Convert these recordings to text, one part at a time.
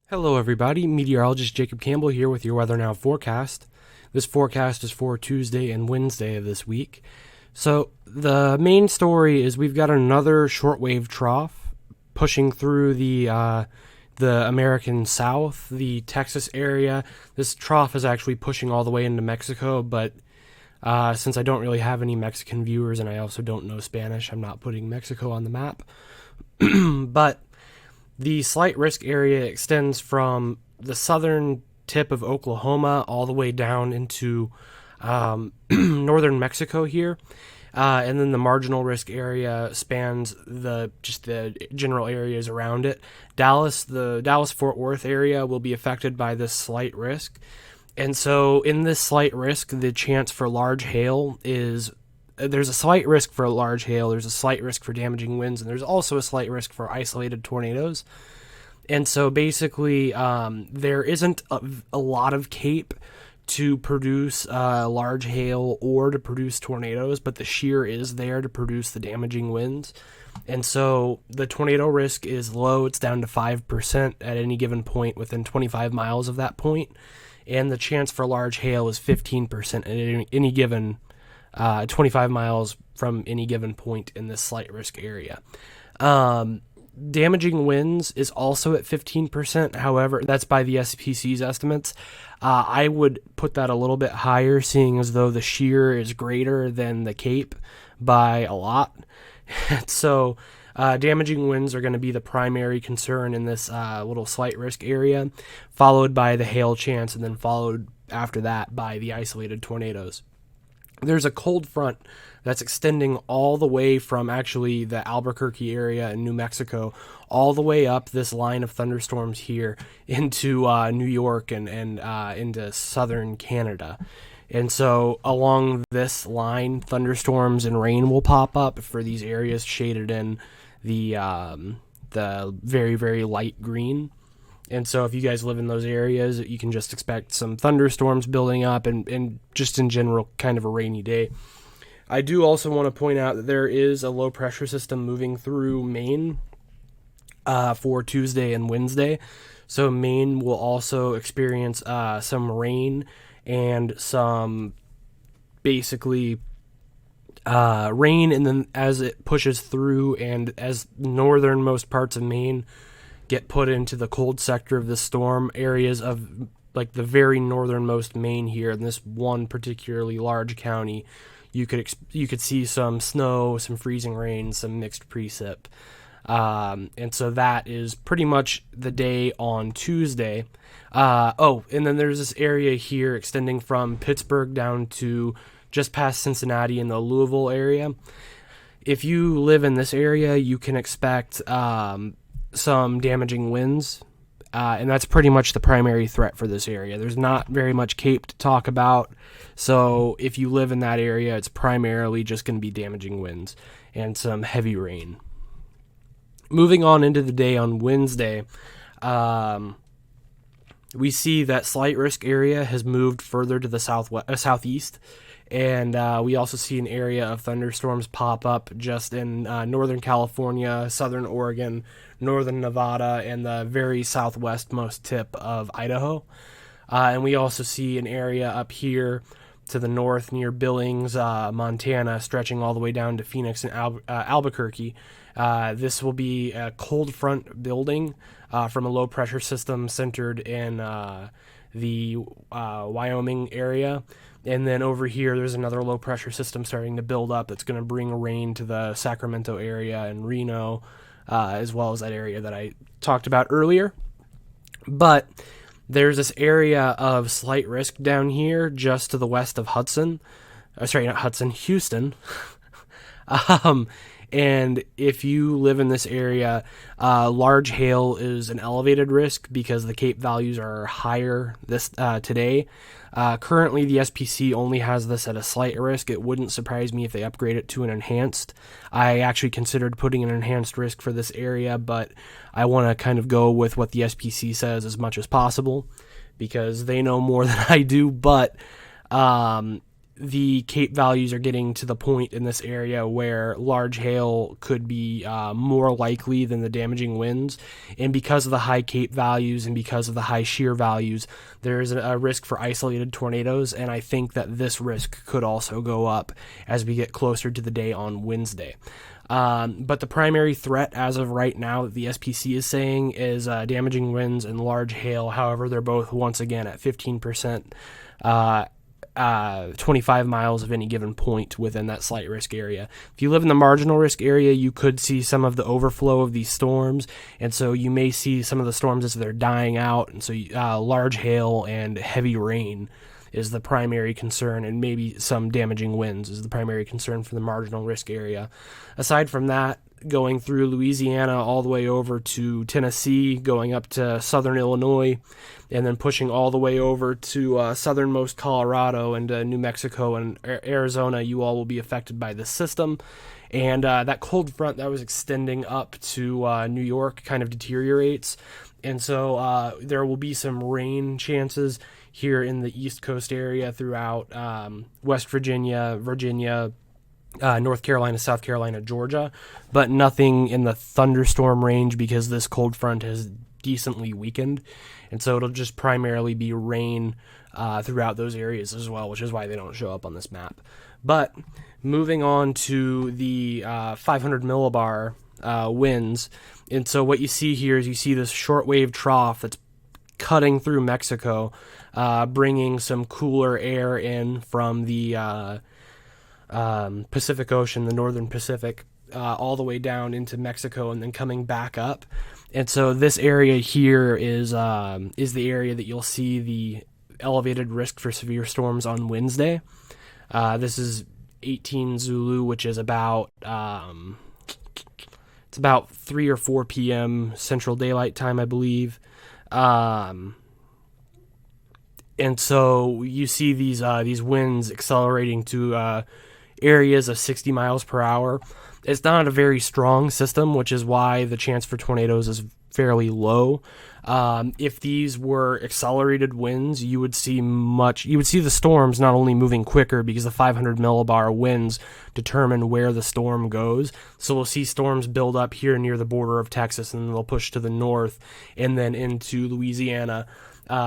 Hello everybody, meteorologist Jacob Campbell here with your WeatherNow forecast. This forecast is for Tuesday and Wednesday of this week. So the main story is we've got another shortwave trough pushing through the American South, the Texas area. This trough is actually pushing all the way into Mexico, but since I don't really have any Mexican viewers and I also don't know Spanish, I'm not putting Mexico on the map. But the slight risk area extends from the southern tip of Oklahoma all the way down into northern Mexico here. And then the marginal risk area spans the general areas around it. The Dallas-Fort Worth area will be affected by this slight risk. And so in this slight risk, the chance for large hail is there's a slight risk for large hail, there's a slight risk for damaging winds, and there's also a slight risk for isolated tornadoes. And so basically, there isn't a lot of CAPE to produce large hail or to produce tornadoes, but the shear is there to produce the damaging winds. And so the tornado risk is low. It's down to 5% at any given point within 25 miles of that point. And the chance for large hail is 15% at any given 25 miles from any given point in this slight risk area. Damaging winds is also at 15%. However, that's by the SPC's estimates. I would put that a little bit higher, seeing as though the shear is greater than the CAPE by a lot. So damaging winds are going to be the primary concern in this little slight risk area, followed by the hail chance, and then followed after that by the isolated tornadoes. There's a cold front that's extending all the way from actually the Albuquerque area in New Mexico all the way up this line of thunderstorms here into New York and into southern Canada. And so along this line, thunderstorms and rain will pop up for these areas shaded in the very, very light green. And so if you guys live in those areas, you can just expect some thunderstorms building up and just in general kind of a rainy day. I do also want to point out that there is a low pressure system moving through Maine for Tuesday and Wednesday. So Maine will also experience some rain and some basically rain, and then as it pushes through and as northernmost parts of Maine get put into the cold sector of the storm, areas of like the very northernmost Maine here in this one particularly large county, you could see some snow, some freezing rain, some mixed precip. And so that is pretty much the day on Tuesday. And then there's this area here extending from Pittsburgh down to just past Cincinnati in the Louisville area. If you live in this area, you can expect some damaging winds, and that's pretty much the primary threat for this area. There's not very much CAPE to talk about, so if you live in that area, it's primarily just going to be damaging winds and some heavy rain. Moving on into the day on Wednesday, we see that slight risk area has moved further to the southeast, and we also see an area of thunderstorms pop up just in northern California, southern Oregon, northern Nevada, and the very southwestmost tip of Idaho. And we also see an area up here to the north near Billings, Montana, stretching all the way down to Phoenix and Albuquerque. This will be a cold front building from a low pressure system centered in the Wyoming area. And then over here, there's another low pressure system starting to build up that's going to bring rain to the Sacramento area and Reno, as well as that area that I talked about earlier. But there's this area of slight risk down here just to the west of Houston. And if you live in this area, large hail is an elevated risk because the CAPE values are higher today. Currently, the SPC only has this at a slight risk. It wouldn't surprise me if they upgrade it to an enhanced. I actually considered putting an enhanced risk for this area, but I want to kind of go with what the SPC says as much as possible because they know more than I do. But the Cape values are getting to the point in this area where large hail could be more likely than the damaging winds. And because of the high Cape values and because of the high shear values, there's a risk for isolated tornadoes. And I think that this risk could also go up as we get closer to the day on Wednesday. But the primary threat as of right now that the SPC is saying is damaging winds and large hail. However, they're both once again at 15%. 25 miles of any given point within that slight risk area. If you live in the marginal risk area, you could see some of the overflow of these storms, and so you may see some of the storms as they're dying out, and so large hail and heavy rain is the primary concern, and maybe some damaging winds is the primary concern for the marginal risk area. Aside from that, going through Louisiana all the way over to Tennessee, going up to southern Illinois, and then pushing all the way over to southernmost Colorado and New Mexico and Arizona, you all will be affected by this system. And that cold front that was extending up to New York kind of deteriorates. And so there will be some rain chances here in the East Coast area throughout West Virginia, North Carolina, South Carolina, Georgia, but nothing in the thunderstorm range because this cold front has decently weakened. And so it'll just primarily be rain throughout those areas as well, which is why they don't show up on this map. But moving on to the 500 millibar winds. And so what you see here is you see this shortwave trough that's cutting through Mexico, bringing some cooler air in from the Pacific Ocean, the northern Pacific, all the way down into Mexico and then coming back up. And so this area here is the area that you'll see the elevated risk for severe storms on Wednesday. This is 18 Zulu, which is about it's about 3 or 4 p.m. Central Daylight Time, I believe. And so you see these winds accelerating to areas of 60 miles per hour. It's not a very strong system, which is why the chance for tornadoes is fairly low. If these were accelerated winds, you would see the storms not only moving quicker because the 500 millibar winds determine where the storm goes. So we'll see storms build up here near the border of Texas, and then they'll push to the north and then into Louisiana,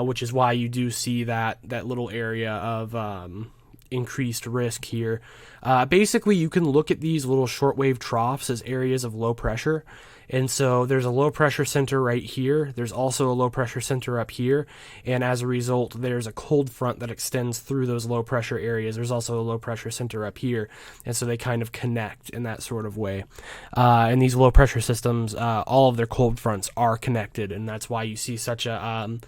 which is why you do see that little area of increased risk here. Basically, you can look at these little shortwave troughs as areas of low pressure. And so there's a low pressure center right here. There's also a low pressure center up here. And as a result, there's a cold front that extends through those low pressure areas. There's also a low pressure center up here. And so they kind of connect in that sort of way. And these low pressure systems, all of their cold fronts are connected. And that's why you see such a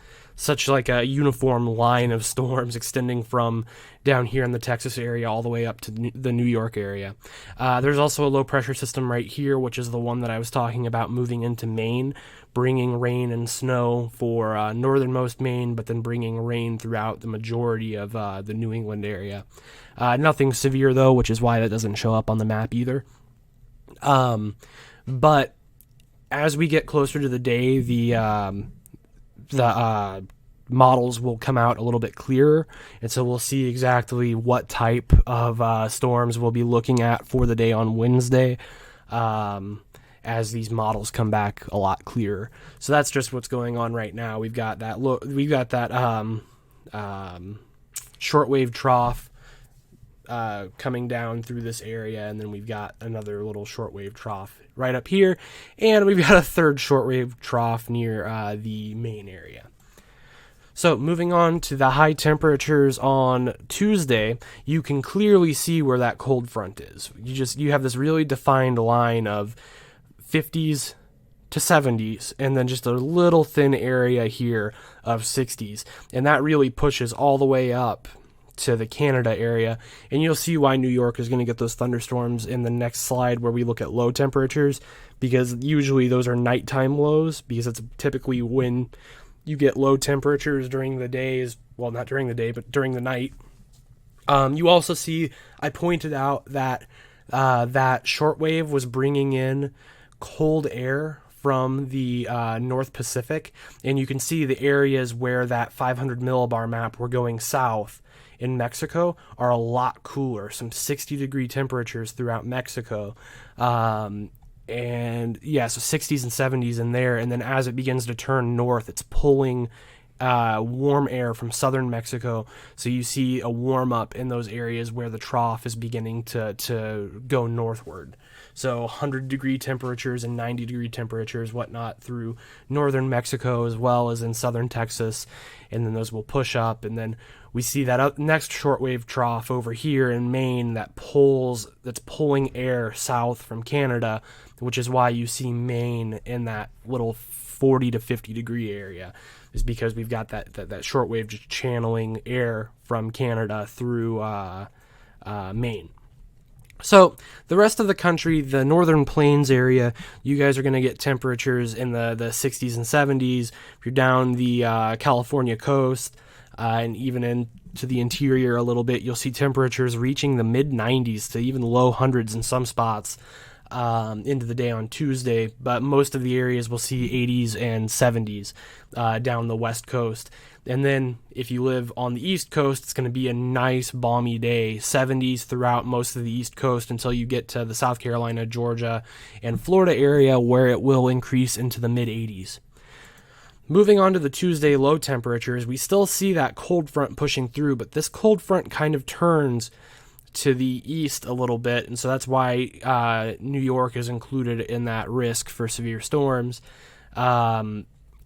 uniform line of storms extending from down here in the Texas area all the way up to the New York area. There's also a low pressure system right here, which is the one that I was talking about moving into Maine, bringing rain and snow for northernmost Maine, but then bringing rain throughout the majority of the New England area. Nothing severe though, which is why that doesn't show up on the map either. But as we get closer to the day, the models will come out a little bit clearer, and so we'll see exactly what type of storms we'll be looking at for the day on Wednesday as these models come back a lot clearer. So that's just what's going on right now. We've got that shortwave trough coming down through this area, and then we've got another little shortwave trough right up here, and we've got a third shortwave trough near the Maine area. So moving on to the high temperatures on Tuesday, you can clearly see where that cold front is. You have this really defined line of 50s to 70s, and then just a little thin area here of 60s, and that really pushes all the way up to the Canada area, and you'll see why New York is going to get those thunderstorms in the next slide where we look at low temperatures, because usually those are nighttime lows, because it's typically when you get low temperatures during the days, well, not during the day, but during the night. You also see, I pointed out that that shortwave was bringing in cold air from the North Pacific, and you can see the areas where that 500 millibar map were going south in Mexico are a lot cooler, some 60-degree temperatures throughout Mexico. And yeah, so 60s and 70s in there. And then as it begins to turn north, it's pulling warm air from southern Mexico. So you see a warm up in those areas where the trough is beginning to go northward. So 100-degree temperatures and 90-degree temperatures, whatnot, through northern Mexico as well as in southern Texas. And then those will push up. And then we see that next shortwave trough over here in Maine that's pulling air south from Canada, which is why you see Maine in that little 40 to 50 degree area, is because we've got that shortwave just channeling air from Canada through Maine. So the rest of the country, the northern plains area, you guys are going to get temperatures in the 60s and 70s. If you're down the California coast and even into the interior a little bit, you'll see temperatures reaching the mid-90s to even low hundreds in some spots into the day on Tuesday. But most of the areas will see 80s and 70s down the west coast. And then if you live on the East Coast, it's going to be a nice balmy day, 70s throughout most of the East Coast until you get to the South Carolina, Georgia, and Florida area, where it will increase into the mid-80s. Moving on to the Tuesday low temperatures, we still see that cold front pushing through, but this cold front kind of turns to the east a little bit, and so that's why New York is included in that risk for severe storms.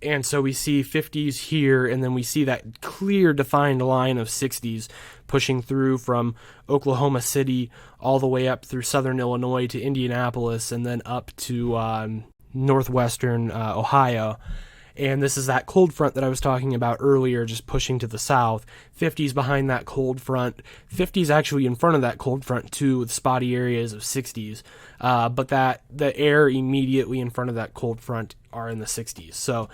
And so we see 50s here, and then we see that clear defined line of 60s pushing through from Oklahoma City all the way up through southern Illinois to Indianapolis, and then up to northwestern Ohio. And this is that cold front that I was talking about earlier, just pushing to the south. 50s behind that cold front. 50s actually in front of that cold front too, with spotty areas of 60s. But the air immediately in front of that cold front are in the 60s. So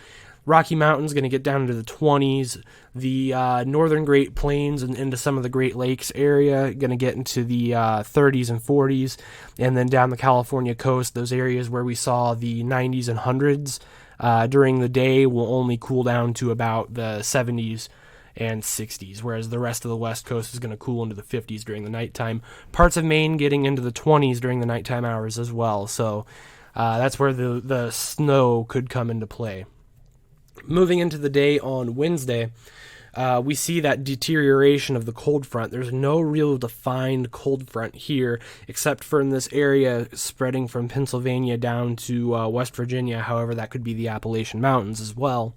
Rocky Mountain's going to get down into the 20s. The northern Great Plains and into some of the Great Lakes area going to get into the 30s and 40s. And then down the California coast, those areas where we saw the 90s and 100s during the day will only cool down to about the 70s and 60s, whereas the rest of the west coast is going to cool into the 50s during the nighttime. Parts of Maine getting into the 20s during the nighttime hours as well. So that's where the snow could come into play. Moving into the day on Wednesday, we see that deterioration of the cold front. There's no real defined cold front here, except for in this area spreading from Pennsylvania down to West Virginia. However, that could be the Appalachian Mountains as well.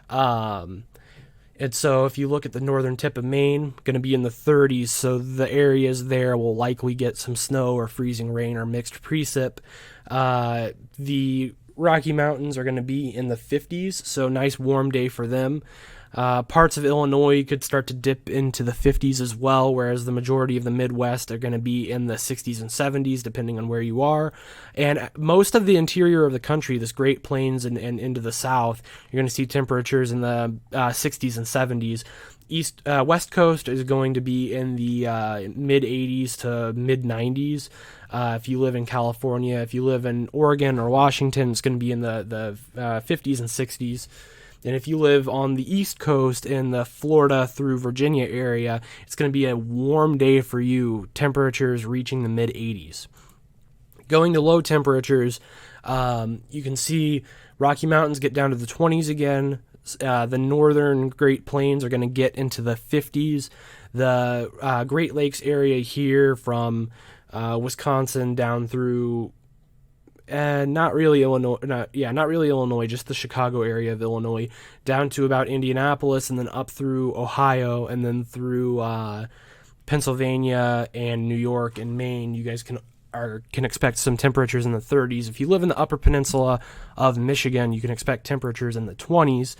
And so if you look at the northern tip of Maine, going to be in the 30s, so the areas there will likely get some snow or freezing rain or mixed precip. The Rocky Mountains are going to be in the 50s, so nice warm day for them. Parts of Illinois could start to dip into the 50s as well, whereas the majority of the Midwest are going to be in the 60s and 70s, depending on where you are. And most of the interior of the country, this Great Plains and into the south, you're going to see temperatures in the 60s and 70s. West Coast is going to be in the mid 80s to mid 90s. If you live in California, if you live in Oregon or Washington, it's going to be in the 50s and 60s. And if you live on the East Coast in the Florida through Virginia area, it's going to be a warm day for you, temperatures reaching the mid 80s. Going to low temperatures, you can see Rocky Mountains get down to the 20s again. The northern Great Plains are going to get into the 50s. The Great Lakes area here from Wisconsin down through not really Illinois, just the Chicago area of Illinois, down to about Indianapolis, and then up through Ohio, and then through Pennsylvania and New York and Maine. You guys can expect some temperatures in the 30s. If you live in the Upper Peninsula of Michigan, you can expect temperatures in the 20s.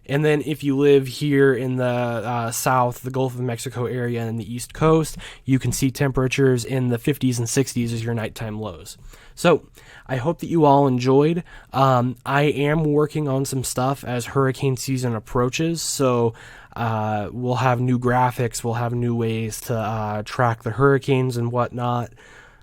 And then if you live here in the south, the Gulf of Mexico area and the East Coast, you can see temperatures in the 50s and 60s as your nighttime lows. So I hope that you all enjoyed. I am working on some stuff as hurricane season approaches, so we'll have new graphics, we'll have new ways to track the hurricanes and whatnot.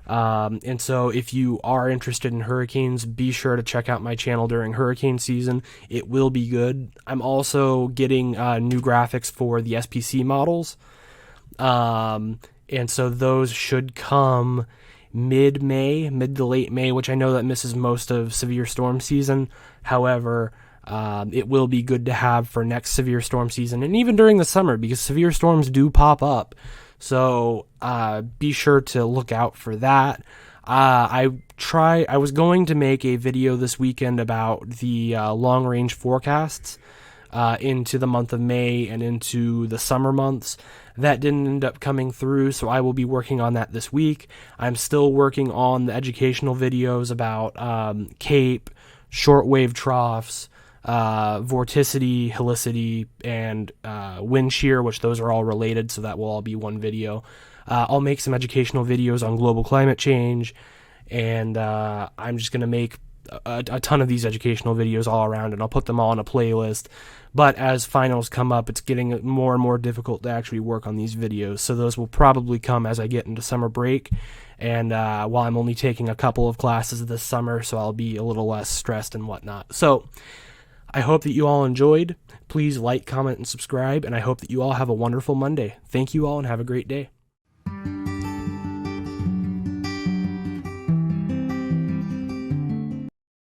And so if you are interested in hurricanes, be sure to check out my channel during hurricane season. It will be good. I'm also getting new graphics for the SPC models. And so those should come mid to late May, which I know that misses most of severe storm season. However, it will be good to have for next severe storm season and even during the summer, because severe storms do pop up. So be sure to look out for that. I was going to make a video this weekend about the long range forecasts into the month of May and into the summer months. That didn't end up coming through, so I will be working on that this week. I'm still working on the educational videos about CAPE, shortwave troughs, vorticity, helicity, and wind shear, which those are all related, so that will all be one video. I'll make some educational videos on global climate change, and I'm just going to make a ton of these educational videos all around, and I'll put them all in a playlist. But as finals come up, it's getting more and more difficult to actually work on these videos, so those will probably come as I get into summer break, and while I'm only taking a couple of classes this summer, so I'll be a little less stressed and whatnot. So I hope that you all enjoyed. Please like, comment, and subscribe, and I hope that you all have a wonderful Monday. Thank you all, and have a great day.